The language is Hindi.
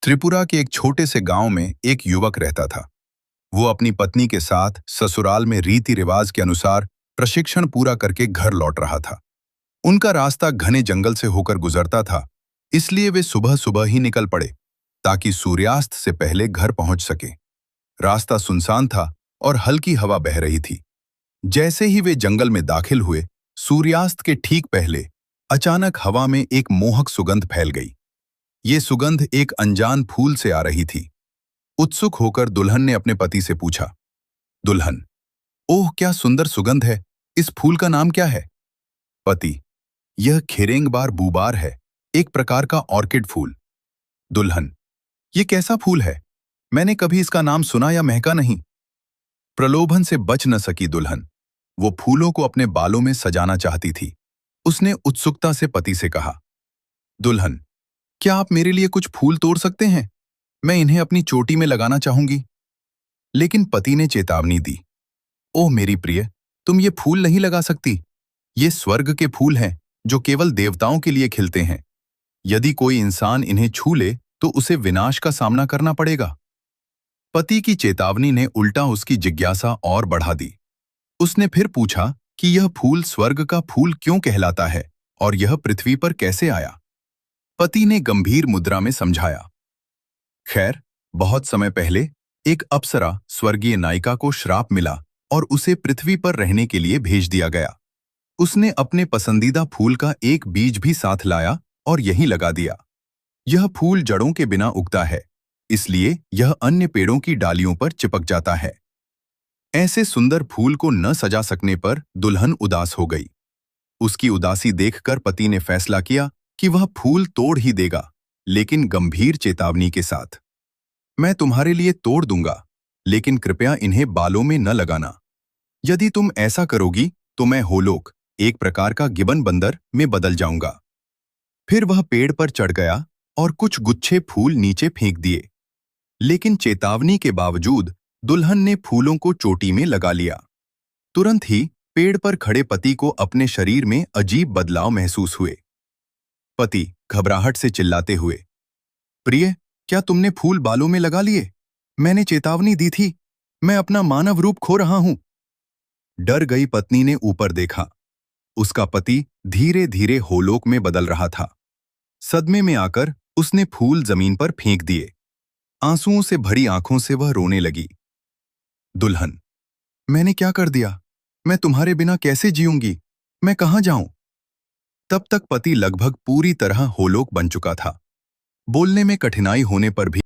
त्रिपुरा के एक छोटे से गांव में एक युवक रहता था। वो अपनी पत्नी के साथ ससुराल में रीति रिवाज के अनुसार प्रशिक्षण पूरा करके घर लौट रहा था। उनका रास्ता घने जंगल से होकर गुजरता था, इसलिए वे सुबह सुबह ही निकल पड़े ताकि सूर्यास्त से पहले घर पहुंच सके। रास्ता सुनसान था और हल्की हवा बह रही थी। जैसे ही वे जंगल में दाखिल हुए, सूर्यास्त के ठीक पहले अचानक हवा में एक मोहक सुगंध फैल गई। ये सुगंध एक अनजान फूल से आ रही थी। उत्सुक होकर दुल्हन ने अपने पति से पूछा, दुल्हन, ओह क्या सुंदर सुगंध है, इस फूल का नाम क्या है? पति, यह खिरेंगबार बूबार है, एक प्रकार का ऑर्किड फूल। दुल्हन, ये कैसा फूल है? मैंने कभी इसका नाम सुना या महका नहीं। प्रलोभन से बच न सकी दुल्हन। वो फूलों को अपने बालों में सजाना चाहती थी। उसने उत्सुकता से पति से कहा, दुल्हन, क्या आप मेरे लिए कुछ फूल तोड़ सकते हैं? मैं इन्हें अपनी चोटी में लगाना चाहूंगी। लेकिन पति ने चेतावनी दी, ओह मेरी प्रिय, तुम ये फूल नहीं लगा सकती। ये स्वर्ग के फूल हैं जो केवल देवताओं के लिए खिलते हैं। यदि कोई इंसान इन्हें छू ले तो उसे विनाश का सामना करना पड़ेगा। पति की चेतावनी ने उल्टा उसकी जिज्ञासा और बढ़ा दी। उसने फिर पूछा कि यह फूल स्वर्ग का फूल क्यों कहलाता है और यह पृथ्वी पर कैसे आया। पति ने गंभीर मुद्रा में समझाया, खैर, बहुत समय पहले एक अप्सरा स्वर्गीय नायिका को श्राप मिला और उसे पृथ्वी पर रहने के लिए भेज दिया गया। उसने अपने पसंदीदा फूल का एक बीज भी साथ लाया और यहीं लगा दिया। यह फूल जड़ों के बिना उगता है, इसलिए यह अन्य पेड़ों की डालियों पर चिपक जाता है। ऐसे सुंदर फूल को न सजा सकने पर दुल्हन उदास हो गई। उसकी उदासी देखकर पति ने फैसला किया कि वह फूल तोड़ ही देगा, लेकिन गंभीर चेतावनी के साथ। मैं तुम्हारे लिए तोड़ दूंगा, लेकिन कृपया इन्हें बालों में न लगाना। यदि तुम ऐसा करोगी तो मैं होलोक, एक प्रकार का गिबन बंदर, में बदल जाऊंगा। फिर वह पेड़ पर चढ़ गया और कुछ गुच्छे फूल नीचे फेंक दिए। लेकिन चेतावनी के बावजूद दुल्हन ने फूलों को चोटी में लगा लिया। तुरंत ही पेड़ पर खड़े पति को अपने शरीर में अजीब बदलाव महसूस हुए। पति घबराहट से चिल्लाते हुए, प्रिय, क्या तुमने फूल बालों में लगा लिए? मैंने चेतावनी दी थी, मैं अपना मानव रूप खो रहा हूं। डर गई पत्नी ने ऊपर देखा। उसका पति धीरे धीरे होलोक में बदल रहा था। सदमे में आकर उसने फूल जमीन पर फेंक दिए। आंसुओं से भरी आंखों से वह रोने लगी। दुल्हन, मैंने क्या कर दिया? मैं तुम्हारे बिना कैसे जीऊंगी? मैं कहां जाऊं? तब तक पति लगभग पूरी तरह होलोक बन चुका था। बोलने में कठिनाई होने पर भी